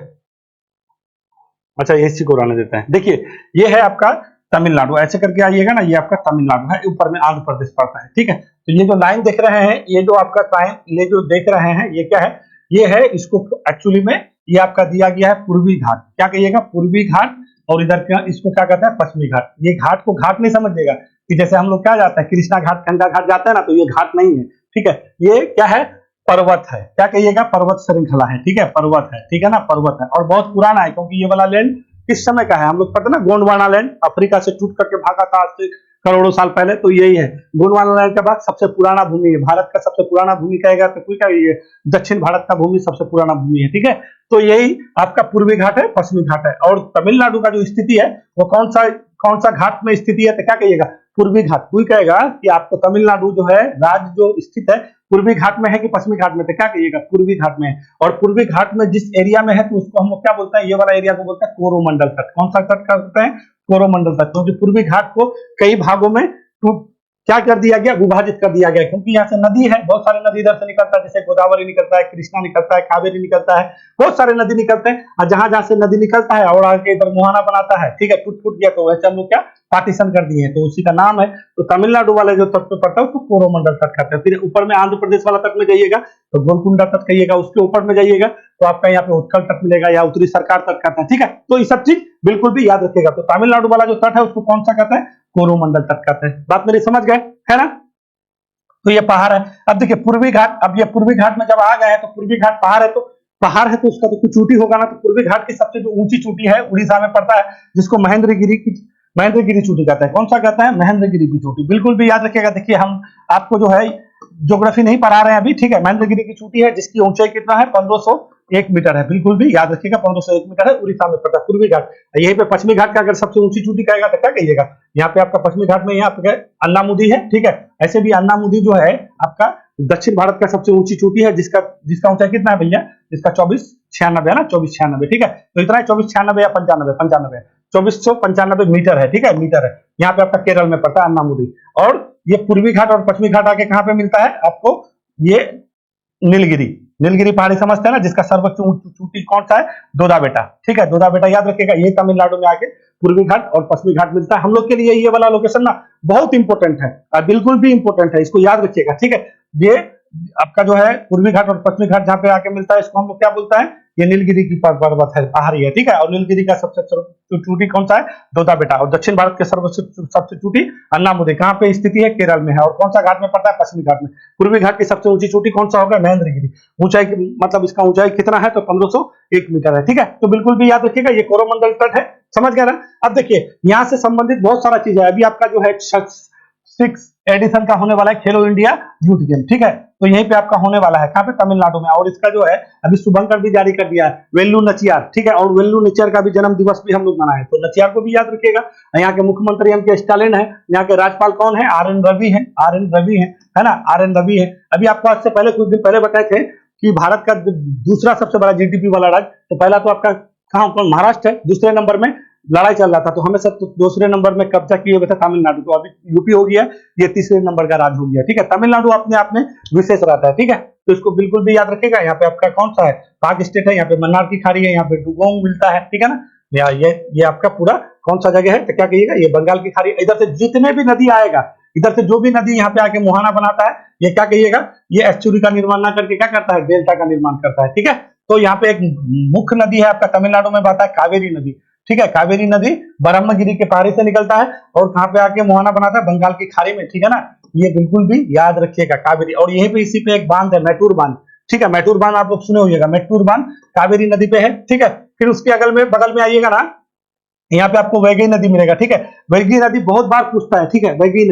अच्छा इसी को रहने देते हैं। देखिए ये है आपका तमिलनाडु, ऐसे करके आइएगा ना, ये आपका तमिलनाडु है, ऊपर में आंध्र प्रदेश पड़ता है, ठीक है। तो ये जो लाइन देख रहे हैं, ये जो आपका टाइम, ये जो देख रहे हैं, ये क्या है, ये है, इसको एक्चुअली में ये आपका दिया गया है पूर्वी घाट। क्या कहिएगा, पूर्वी घाट। और इधर क्या, इसको क्या कहते हैं, पश्चिमी घाट। ये घाट को घाट नहीं समझिएगा कि जैसे हम लोग क्या जाते हैं कृष्णा घाट, गंगा घाट जाते हैं ना, तो ये घाट नहीं है, ठीक है। ये क्या है, पर्वत है। क्या कहिएगा, पर्वत श्रृंखला है, ठीक है, पर्वत है, ठीक है ना, पर्वत है। और बहुत पुराना है, क्योंकि ये वाला लैंड किस समय का है, हम लोग पता ना, गोंडवाना लैंड अफ्रीका से टूट करके भागा था आज से करोड़ों साल पहले, तो यही है। गोंडवाना लैंड के बाद सबसे पुराना भूमि है, भारत का सबसे पुराना भूमि कहेगा तो कोई क्या, ये दक्षिण भारत का भूमि सबसे पुराना भूमि है, ठीक है। तो यही आपका पूर्वी घाट है, पश्चिमी घाट है। और तमिलनाडु का जो स्थिति है वो कौन सा घाट में स्थिति है, तो क्या कहिएगा, पूर्वी घाट। कोई कहेगा कि आपको तमिलनाडु जो है राज्य जो स्थित है पूर्वी घाट में है कि पश्चिमी घाट में, तो क्या कहिएगा, पूर्वी घाट में है। और पूर्वी घाट में जिस एरिया में है तो उसको हम लोग क्या बोलते हैं, ये वाला एरिया को बोलते हैं कोरोमंडल तट। कौन सा तट करते हैं, कोरोमंडल तट। क्योंकि पूर्वी घाट को कई भागों में क्या कर दिया गया, विभाजित कर दिया गया, क्योंकि यहाँ से नदी है, बहुत सारे नदी इधर से निकलता है, जैसे गोदावरी निकलता है, कृष्णा निकलता है, कावेरी निकलता है, बहुत सारे नदी निकलते हैं। और जहां जहां से नदी निकलता है और आगे इधर मुहाना बनाता है, ठीक है, टूट गया, तो वैसे हम लोग क्या पार्टीशन कर दिए हैं, तो उसी का नाम है। तो तमिलनाडु वाले जो तट पे पड़ता है उसको कोरोमंडल तट कहते हैं। फिर ऊपर में आंध्र प्रदेश वाला तट में जाइएगा तो गोलकुंडा तट कहिएगा, उसके ऊपर में जाइएगा तो आपका यहाँ पे उत्कल तट मिलेगा या उत्तरी सरकार तट कहते हैं, ठीक है। तो ये सब चीज बिल्कुल भी याद रखिएगा। तो तमिलनाडु वाला जो तट है उसको कौन सा कहते हैं, कोरोमंडल तट कहते हैं। बात मेरी समझ गए, है ना। तो ये पहाड़ है। अब देखिए पूर्वी घाट, अब ये पूर्वी घाट में जब आ गए हैं तो पूर्वी घाट पहाड़ है तो उसका तो कुछ चोटी होगा ना। तो पूर्वी घाट की सबसे जो ऊंची चोटी है उड़ीसा में पड़ता है, जिसको महेंद्रगिरी चोटी कहता है। कौन सा कहता है, महेंद्रगिरी की चोटी। बिल्कुल भी याद रखिएगा। देखिए हम आपको जो है ज्योग्राफी नहीं पढ़ा रहे हैं अभी, ठीक है। महेंद्रगिरी की चोटी है जिसकी ऊंचाई कितना है, 1 मीटर है, बिल्कुल भी याद रखिएगा 1501 मीटर है, उड़ीसा में पड़ता है पूर्वी घाट। यहीं पे पश्चिमी घाट का अगर सबसे ऊंची चोटी कहेगा तो क्या कहिएगा, यहाँ पे आपका पश्चिमी घाट में यहाँ पे अन्नामुदी है, ठीक है। ऐसे भी अन्नामुदी जो है आपका दक्षिण भारत का सबसे ऊंची चोटी है, जिसका ऊंचाई कितना है भैया, जिसका 2496 है ना, 2496, ठीक है। तो इतना है 2496 या 95 2495 मीटर है, ठीक है, मीटर है। यहाँ पे आपका केरल में पड़ता है अन्नामुदी। और ये पूर्वी घाट और पश्चिमी घाट आके कहाँ पे मिलता है आपको, ये नीलगिरी पहाड़ी समझते हैं ना, जिसका सर्वोच्च चोटी कौन सा है, दोदा बेटा, ठीक है, दोदा बेटा याद रखिएगा। ये तमिलनाडु में आके पूर्वी घाट और पश्चिमी घाट मिलता है। हम लोग के लिए ये वाला लोकेशन ना बहुत इंपॉर्टेंट है और बिल्कुल भी इंपॉर्टेंट है, इसको याद रखिएगा, ठीक है। ये आपका जो है पूर्वी घाट और पश्चिमी घाट जहाँ पे आके मिलता है, इसको हम लोग क्या बोलता है, ये नीलगिरी की पर्वत है, पहाड़ी है, ठीक है। और नीलगिरी का सबसे चोटी कौन सा है, दोदा बेटा। और दक्षिण भारत के सबसे चोटी अन्नामुदी कहाँ पे स्थिति है, केरल में है। और कौन सा घाट में पड़ता है, पश्चिमी घाट में। पूर्वी घाट की सबसे ऊंची चोटी कौन सा होगा, महेंद्रगिरी। ऊंचाई मतलब इसका ऊंचाई कितना है, तो 1501 मीटर है, ठीक है। तो बिल्कुल भी याद रखिएगा, ये कोरोमंडल तट है, समझ गया ना। अब देखिए यहाँ से संबंधित बहुत सारा चीज है। अभी आपका जो है 6 एडिशन का होने वाला है खेलो इंडिया यूथ गेम, ठीक है। तो यहीं पे आपका होने वाला है, कहाँ पे, तमिलनाडु में। और इसका जो है अभी शुभंकर भी जारी कर दिया है, वेल्लू नचियार, ठीक है। और वेल्लू नचियार का भी जन्म दिवस भी हम लोग मनाए, तो नचियार को भी याद रखिएगा। यहाँ के मुख्यमंत्री एम के स्टालिन है, यहाँ के राज्यपाल कौन है, RN रवि है, है ना, RN रवि है। अभी आपको आज से पहले कुछ दिन पहले बताए थे कि भारत का दूसरा सबसे बड़ा GDP वाला राज्य, तो पहला तो आपका कहाँ, महाराष्ट्र है, दूसरे नंबर में लड़ाई चल रहा था, तो हमें सब दूसरे नंबर में कब्जा किए हुए थे तमिलनाडु, तो अभी यूपी हो गया, ये तीसरे नंबर का राज्य हो गया, ठीक है। तमिलनाडु अपने आप में विशेष रहता है, ठीक है। तो इसको बिल्कुल भी याद रखेगा। यहाँ पे आपका कौन सा है, पाक स्टेट है, यहाँ पे मन्नार की खाड़ी है, यहाँ पे डुगोंग मिलता है, ठीक है ना। ये आपका पूरा कौन सा जगह है, तो क्या कहिएगा, ये बंगाल की खाड़ी। इधर से जितने भी नदी आएगा, इधर से जो भी नदी यहाँ पे आके मुहाना बनाता है, ये क्या कहिएगा, ये एस्चुरी का निर्माण ना करके क्या करता है, डेल्टा का निर्माण करता है, ठीक है। तो यहाँ पे एक मुख्य नदी है आपका तमिलनाडु में बहता है, कावेरी नदी, ठीक है। कावेरी नदी ब्रह्मगिरी के पहाड़ी से निकलता है और कहाँ पे आके मुहाना बनाता है, बंगाल की खाड़ी में, ठीक है ना। ये बिल्कुल भी याद रखिएगा, कावेरी। और यहीं पे इसी पे एक बांध है, मैटूर बांध, ठीक है। मैटूर बांध आप लोग सुने होइएगा, मैटूर बांध कावेरी नदी पे है, ठीक है। फिर उसके बगल में आइएगा ना, यहाँ पे आपको वैगई नदी मिलेगा, ठीक है। वैगई नदी बहुत बार पूछता है, ठीक है, वैगई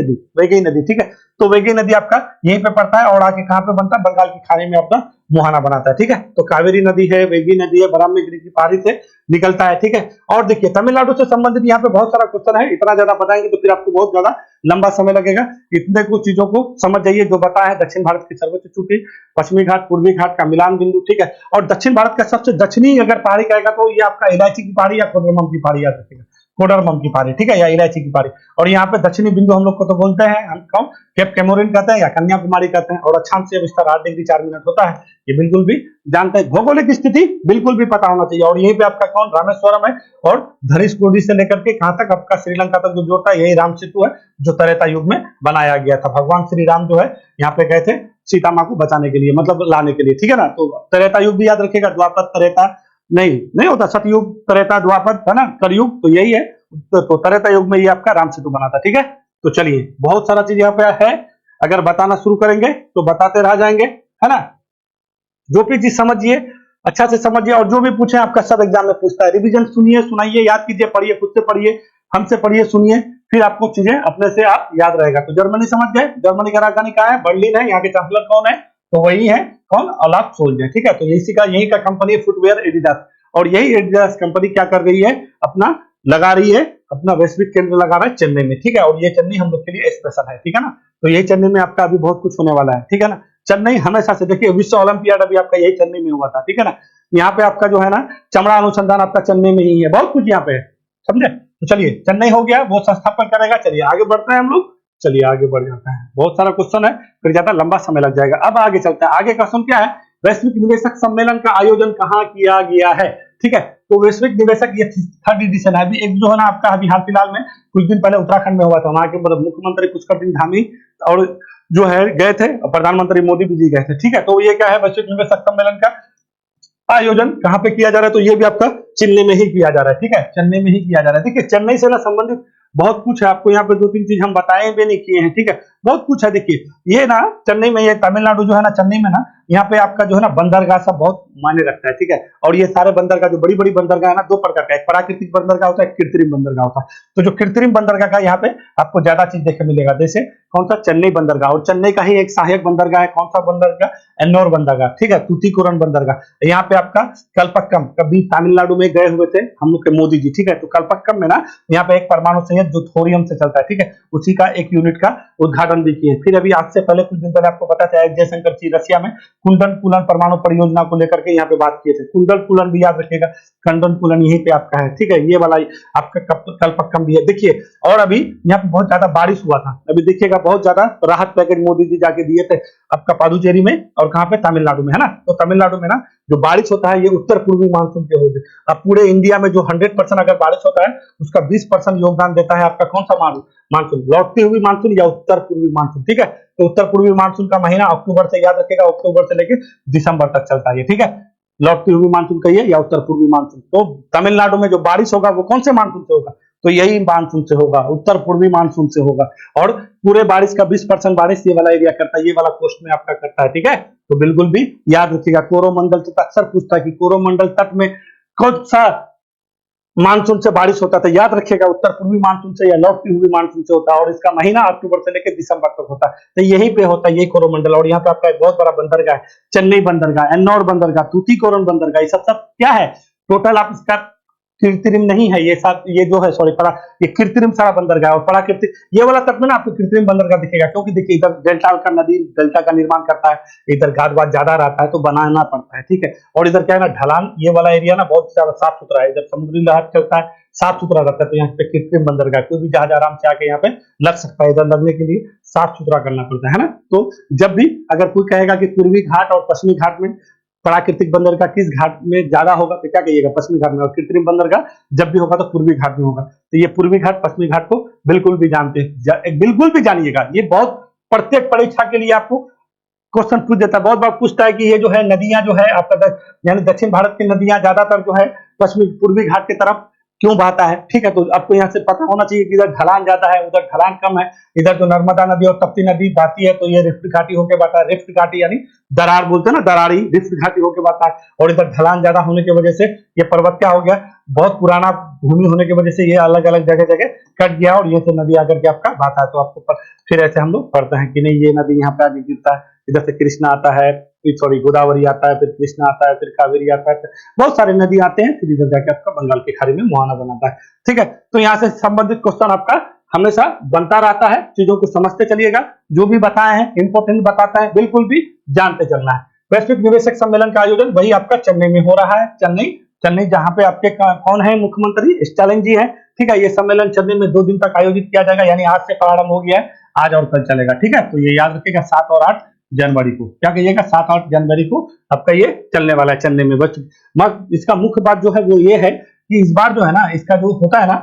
नदी, ठीक है। तो वैगई नदी आपका यहीं पे पड़ता है और आके कहाँ पे बनता है, बंगाल की खाड़ी में अपना मुहाना बनाता है, ठीक है। तो कावेरी नदी है, वैगई नदी है, ब्रह्मगिरी की पहाड़ी से निकलता है, ठीक है। और देखिए तमिलनाडु से संबंधित यहाँ पे बहुत सारा क्वेश्चन है, इतना ज्यादा बताएंगे तो फिर आपको बहुत ज्यादा लंबा समय लगेगा। इतने कुछ चीजों को समझ जाइए जो बताया है, दक्षिण भारत की सर्वोच्च चोटी, पश्चिमी घाट, पूर्वी घाट का मिलान बिंदु, ठीक है। और दक्षिण भारत का सबसे दक्षिणी अगर पहाड़ी कहेगा तो ये आपका इलायची की पहाड़ी या कोडरमम की पहाड़ी याद रखिएगा, कोडरमम की पहाड़ी, ठीक है, या इलायची की पहाड़ी। और यहाँ पे दक्षिणी बिंदु हम लोग को तो बोलते हैं, हम कौन, केप कैमोरिन कहते हैं या कन्याकुमारी कहते हैं। और अक्षांश से विस्तार 8 डिग्री 4 मिनट होता है, ये बिल्कुल भी जानते हैं। भौगोलिक स्थिति बिल्कुल भी पता होना चाहिए। और यहीं पे आपका कौन, रामेश्वरम है। और धनुषकोडी से लेकर के कहाँ तक आपका श्रीलंका तक जो जोड़ता है, यही राम सेतु है, जो त्रेता युग में बनाया गया था। भगवान श्री राम जो है यहाँ पे गए थे सीता माँ को बचाने के लिए, मतलब लाने के लिए, ठीक है ना। तो त्रेता युग भी याद रखिएगा, द्वापर त्रेता नहीं होता, सतयुग त्रेता द्वापर, है ना, कलयुग, तो यही है। तो त्रेता युग में ये आपका राम सेतु बना था, ठीक है। तो चलिए बहुत सारा चीज यहाँ पे है, अगर बताना शुरू करेंगे तो बताते रह जाएंगे, है ना। जो भी चीज समझिए, अच्छा से समझिए, और जो भी पूछे आपका सब एग्जाम में पूछता है। रिवीजन सुनिए, सुनाइए, याद कीजिए, पढ़िए, खुद से पढ़िए, हमसे पढ़िए, सुनिए, फिर आपको चीजें अपने से आप याद रहेगा। तो जर्मनी समझ गए, जर्मनी का राजधानी कहाँ है, बर्लिन है। यहाँ के चांसलर कौन है, तो वही है कौन, ओलाफ शोल्ज है, ठीक है। तो यही का कंपनी फुटवेयर एडिडास। और यही एडिडास कंपनी क्या कर रही है, अपना लगा रही है, अपना वैश्विक केंद्र लगा रहा है चेन्नई में, ठीक है। और ये चेन्नई हम लोग के लिए स्पेशल है, ठीक है ना। तो यही चेन्नई में आपका अभी बहुत कुछ होने वाला है, ठीक है ना। चेन्नई हमेशा से, देखिए विश्व ओलंपियाड अभी आपका यही चेन्नई में हुआ था, ठीक है ना। यहाँ पे आपका जो है ना चमड़ा अनुसंधान आपका चेन्नई में ही है, बहुत कुछ यहाँ पे है, समझे। तो चलिए चेन्नई हो गया, वो संस्थापन करेगा। चलिए आगे बढ़ते हैं हम लोग, चलिए आगे बढ़ जाते हैं। बहुत सारा क्वेश्चन है, फिर ज्यादा लंबा समय लग जाएगा। अब आगे चलते हैं। आगे क्वेश्चन क्या है, वैश्विक निवेशक सम्मेलन का आयोजन कहाँ किया गया है, ठीक है। तो वैश्विक निवेशक ये 3rd एडिशन है। अभी एक जो है ना आपका अभी हाल फिलहाल में कुछ दिन पहले उत्तराखंड में हुआ था, वहां के मुख्यमंत्री पुष्कर सिंह धामी और जो है गए थे, प्रधानमंत्री मोदी जी गए थे, ठीक है। तो ये क्या है, वैश्विक निवेशक सम्मेलन का आयोजन कहाँ पे किया जा रहा है, तो ये भी आपका चेन्नई में ही किया जा रहा है, ठीक है, चेन्नई में ही किया जा रहा है। ठीक है, चेन्नई से ना संबंधित बहुत कुछ है, आपको यहाँ पे 2-3 चीज हम बताए भी नहीं किए हैं, ठीक है। बहुत कुछ है। देखिए ये ना चेन्नई में, ये तमिलनाडु जो है ना, चेन्नई में ना, यहाँ पे आपका जो है ना बंदरगाह सब बहुत मायने रखता है, ठीक है। और ये सारे बंदरगाह, जो बड़ी बड़ी बंदरगाह है ना, दो प्रकार का, एक प्राकृतिक बंदरगाह होता है, एक कृत्रिम बंदरगाह होता है। तो जो कृत्रिम बंदरगाह का यहाँ पे आपको ज्यादा चीज देखने मिलेगा, जैसे कौन सा, चेन्नई बंदरगाह, और चेन्नई का ही एक सहायक बंदरगाह है, कौन सा बंदरगाह, एन्नोर बंदरगाह, ठीक है, तूतीकोरन बंदरगाह। यहाँ पे आपका कल्पक्कम, कभी तमिलनाडु में गए हुए थे हम लोग के मोदी जी, ठीक है। तो कल्पक्कम में ना यहाँ पे एक परमाणु संयंत्र जो थोरियम से चलता है, ठीक है, उसी का एक यूनिट का उद्घाटन भी किए। फिर अभी आज से पहले, कुछ दिन पहले आपको पता चला, जयशंकर जी रशिया में कुंडन कुलन परमाणु परियोजना को लेकर के यहाँ पे बात किए थे। कुंडन कुलन भी याद रखिएगा, कंडन कुलन यहीं पे आपका है, ठीक है। ये वाला आपका कल्पक्कम भी है। देखिए और अभी यहाँ पे बहुत ज्यादा बारिश हुआ था, अभी देखिएगा बहुत ज्यादा राहत पैकेज मोदी जी जाके दिए थे आपका पादुचेरी में, और कहाँ पे, तमिलनाडु में, है ना। तो तमिलनाडु में ना जो बारिश होता है, ये उत्तर पूर्वी मानसून के होते। अब पूरे इंडिया में जो 100% अगर बारिश होता है, उसका 20% योगदान देता है आपका कौन सा मानसून, लौटती हुई मानसून या उत्तर पूर्वी मानसून, ठीक है। तो उत्तर पूर्वी मानसून का महीना अक्टूबर से, याद रखिएगा, अक्टूबर से लेकर दिसंबर तक चलता है, ठीक है। लौटती हुई मानसून कहिए या उत्तर पूर्वी मानसून। तो तमिलनाडु में जो बारिश होगा वो कौन से मानसून से होगा, तो यही मानसून से होगा, उत्तर पूर्वी मानसून से होगा। और पूरे बारिश का 20% बारिश ये वाला एरिया करता है, ये वाला कोस्ट में आपका करता है, ठीक है। तो बिल्कुल भी याद रखिएगा। कोरोमंडल से अक्सर पूछता है कि कोरोमंडल तट में कौन सा मानसून से बारिश होता था, याद रखिएगा उत्तर पूर्वी मानसून से या लौटती हुई मानसून से होता है, और इसका महीना अक्टूबर से लेकर दिसंबर तक होता है। तो यहीं पे होता है ये कोरोमंडल। और यहाँ पे आपका एक बहुत बड़ा बंदरगाह है, चेन्नई बंदरगाह, एन्नौर बंदरगाह, तूतीकोरन बंदरगाह, ये सब क्या है टोटल, आप इसका कृत्रिम नहीं है ये सब, ये जो है सॉरी ये कृत्रिम सारा बंदरगाह, और प्राकृतिक ये वाला तट में ना आपको कृत्रिम बंदरगाह दिखेगा, क्योंकि देखिए इधर डेल्टा का नदी डेल्टा का निर्माण करता है, इधर घाट वाट ज्यादा रहता है तो बनाना पड़ता है, ठीक है। और इधर क्या है ना, ढलान, ये वाला एरिया ना बहुत ज्यादा साफ सुथरा है, इधर समुद्री लहर चलता है, साफ सुथरा रहता है। तो यहाँ पे कृत्रिम बंदरगाह, कोई भी जहाज आराम से आके यहाँ पे लग सकता है, इधर लगने के लिए साफ सुथरा करना पड़ता है ना। तो जब भी अगर कोई कहेगा कि पूर्वी घाट और पश्चिमी घाट में प्राकृतिक बंदरगाह किस घाट में ज्यादा होगा, तो क्या कहिएगा, पश्चिमी घाट में। और कृत्रिम बंदरगाह जब भी होगा तो पूर्वी घाट में होगा। तो ये पूर्वी घाट पश्चिमी घाट को बिल्कुल भी जानते हैं, बिल्कुल भी जानिएगा। ये बहुत प्रत्येक परीक्षा के लिए आपको क्वेश्चन पूछ देता है, बहुत बार पूछता है कि ये जो है नदियां जो है आपका यानी दक्षिण भारत की नदियां ज्यादातर जो है पश्चिमी पूर्वी घाट की तरफ क्यों बहता है, ठीक है। तो आपको यहाँ से पता होना चाहिए कि इधर ढलान ज्यादा है, उधर ढलान कम है। इधर जो नर्मदा नदी और तप्ती नदी बहती है तो ये रिफ्ट घाटी होकर बहता है, रिफ्ट घाटी यानी दरार बोलते हैं ना, दरारी रिफ्ट घाटी होकर बहता है। और इधर ढलान ज्यादा होने की वजह से ये पर्वत क्या हो गया, बहुत पुराना भूमि होने की वजह से ये अलग अलग जगह जगह कट गया, और ये से नदी आकर के आपका बहता है। तो आपको फिर ऐसे हम लोग पढ़ते हैं कि नहीं ये नदी यहाँ पे आगे गिरता है, इधर से कृष्णा आता है, फिर सॉरी गोदावरी आता है, फिर कृष्णा आता है, फिर कावेरी आता है, बहुत सारे नदी आते हैं, फिर इधर जाके आपका बंगाल की खाड़ी में मुहाना बनाता है, ठीक है। तो यहाँ से संबंधित क्वेश्चन आपका हमेशा बनता रहता है, चीजों को समझते चलिएगा, जो भी बताए हैं इंपोर्टेंट बताता है, बिल्कुल भी जानते चलना है। वैश्विक निवेशक सम्मेलन का आयोजन वही आपका चेन्नई में हो रहा है, चेन्नई जहां पे आपके कौन है मुख्यमंत्री, स्टालिन जी है, ठीक है। ये सम्मेलन चेन्नई में 2 दिन तक आयोजित किया जाएगा, यानी आज से प्रारंभ हो गया है, आज और कल चलेगा, ठीक है। तो ये याद रखिएगा 7 और 8 जनवरी को, क्या कहिएगा, 7-8 जनवरी को आपका ये चलने वाला है चेन्नई में। बस इसका मुख्य बात जो है वो ये है कि इस बार जो है ना, इसका जो होता है ना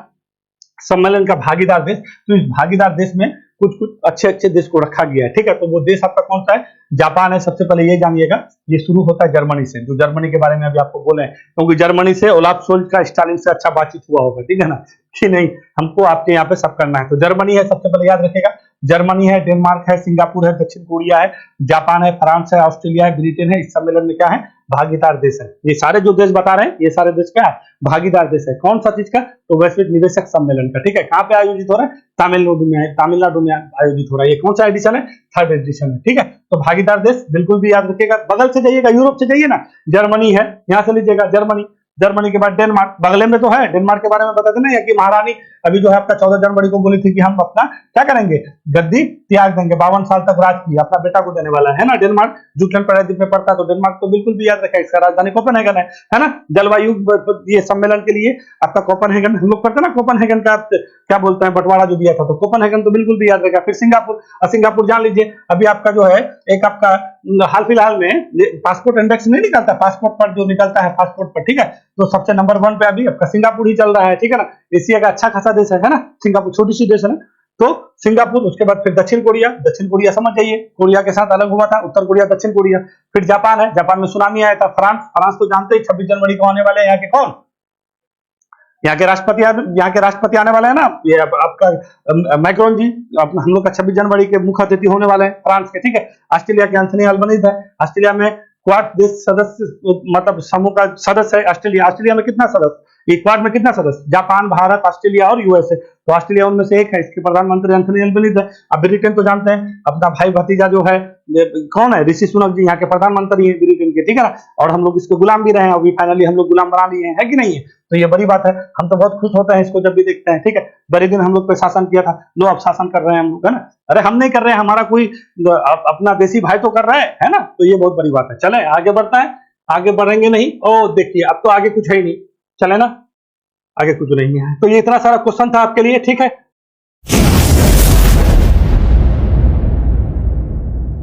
सम्मेलन का भागीदार देश, तो इस भागीदार देश में कुछ कुछ अच्छे अच्छे देश को रखा गया है, ठीक है। तो वो देश आपका कौन सा है, जापान है। सबसे पहले ये जानिएगा, ये शुरू होता है जर्मनी से, जो जर्मनी के बारे में अभी आपको बोले, क्योंकि जर्मनी से ओलाफ शोल्ज का स्टालिन से अच्छा बातचीत हुआ होगा, ठीक है ना, कि नहीं हमको आपके यहाँ पे सब करना है। तो जर्मनी है सबसे पहले, याद रखिएगा, जर्मनी है, डेनमार्क है, सिंगापुर है, दक्षिण कोरिया है, जापान है, फ्रांस है, ऑस्ट्रेलिया है, ब्रिटेन है। इस सम्मेलन में क्या है, भागीदार देश है। ये सारे जो देश बता रहे हैं, ये सारे देश क्या है, भागीदार देश है। कौन सा चीज का, तो वैश्विक निवेशक सम्मेलन का, ठीक है। कहाँ पे आयोजित हो रहा है, तमिलनाडु में आयोजित हो रहा है। ये कौन सा एडिशन है, 3rd एडिशन है, ठीक है। तो भागीदार देश बिल्कुल भी याद रखिएगा। बगल से जाइएगा, यूरोप से जाइए ना, जर्मनी है, यहाँ से लीजिएगा जर्मनी के बाद डेनमार्क, बगले में तो है। डेनमार्क के बारे में बता देना, कि महारानी अभी जो है आपका 14 जनवरी को बोली थी कि हम अपना क्या करेंगे, गद्दी त्याग देंगे, 52 साल तक राज की अपना बेटा को देने वाला है ना। डेनमार्क जुटलैंड प्रायद्वीप में पड़ता है, तो डेनमार्क तो बिल्कुल भी याद रखें, इसका राजधानी कोपेनहेगन है ना। जलवायु ये सम्मेलन के लिए आपका कोपेनहेगन, हम लोग पढ़ते हैं ना कोपेनहेगन का क्या बोलते हैं, बंटवारा जो दिया था, तो कोपेनहेगन तो बिल्कुल भी याद रखेगा। फिर सिंगापुर जान लीजिए, अभी आपका जो है एक आपका हाल फिलहाल में पासपोर्ट इंडेक्स नहीं निकलता, पासपोर्ट पर जो निकलता है पासपोर्ट पर, ठीक है। तो सबसे नंबर 1 पे अभी आपका सिंगापुर ही चल रहा है, ठीक है ना। एशिया का अच्छा खासा देश है ना सिंगापुर, छोटी सी देश है ना। तो सिंगापुर, उसके बाद फिर दक्षिण कोरिया समझ जाइए, कोरिया के साथ अलग हुआ था, उत्तर कोरिया दक्षिण कोरिया। फिर जापान है, जापान में सुनामी आया था। फ्रांस तो जानते ही 26 जनवरी को आने वाले हैं यहाँ के कौन, यहाँ के राष्ट्रपति आने वाले हैं ना, ये आपका मैक्रोन जी, हम लोग का 26 जनवरी के मुख्य अतिथि होने वाले हैं फ्रांस के, ठीक है। ऑस्ट्रेलिया के एंथनी अल्बनीज है, ऑस्ट्रेलिया में क्वाड देश सदस्य, मतलब समूह का सदस्य है ऑस्ट्रेलिया। ऑस्ट्रेलिया में कितना सदस्य, ये क्वाड में कितना सदस्य, जापान, भारत, ऑस्ट्रेलिया और यूएसए। तो ऑस्ट्रेलिया उनमें से एक है, इसके प्रधानमंत्री एंथनी अल्बनीज है। अब ब्रिटेन तो जानते हैं, अपना भाई भतीजा जो है कौन है, ऋषि सुनक जी यहाँ के प्रधानमंत्री है ब्रिटेन के, ठीक है ना। और हम लोग इसके गुलाम भी रहे हैं, अभी फाइनली हम लोग गुलाम बना लिए हैं, है कि नहीं है। तो ये बड़ी बात है, हम तो बहुत खुश होते हैं इसको जब भी देखते हैं, ठीक है। बड़े दिन हम लोग पे शासन किया था, लो अब शासन कर रहे हैं हम लोग, है ना। अरे हम नहीं कर रहे हैं, हमारा कोई अपना देसी भाई तो कर रहा है ना। तो ये बहुत बड़ी बात है। चले आगे बढ़ता है, आगे बढ़ेंगे नहीं, ओ देखिए अब तो आगे कुछ है ही नहीं, चले ना, आगे कुछ नहीं है। तो ये इतना सारा क्वेश्चन था आपके लिए, ठीक है।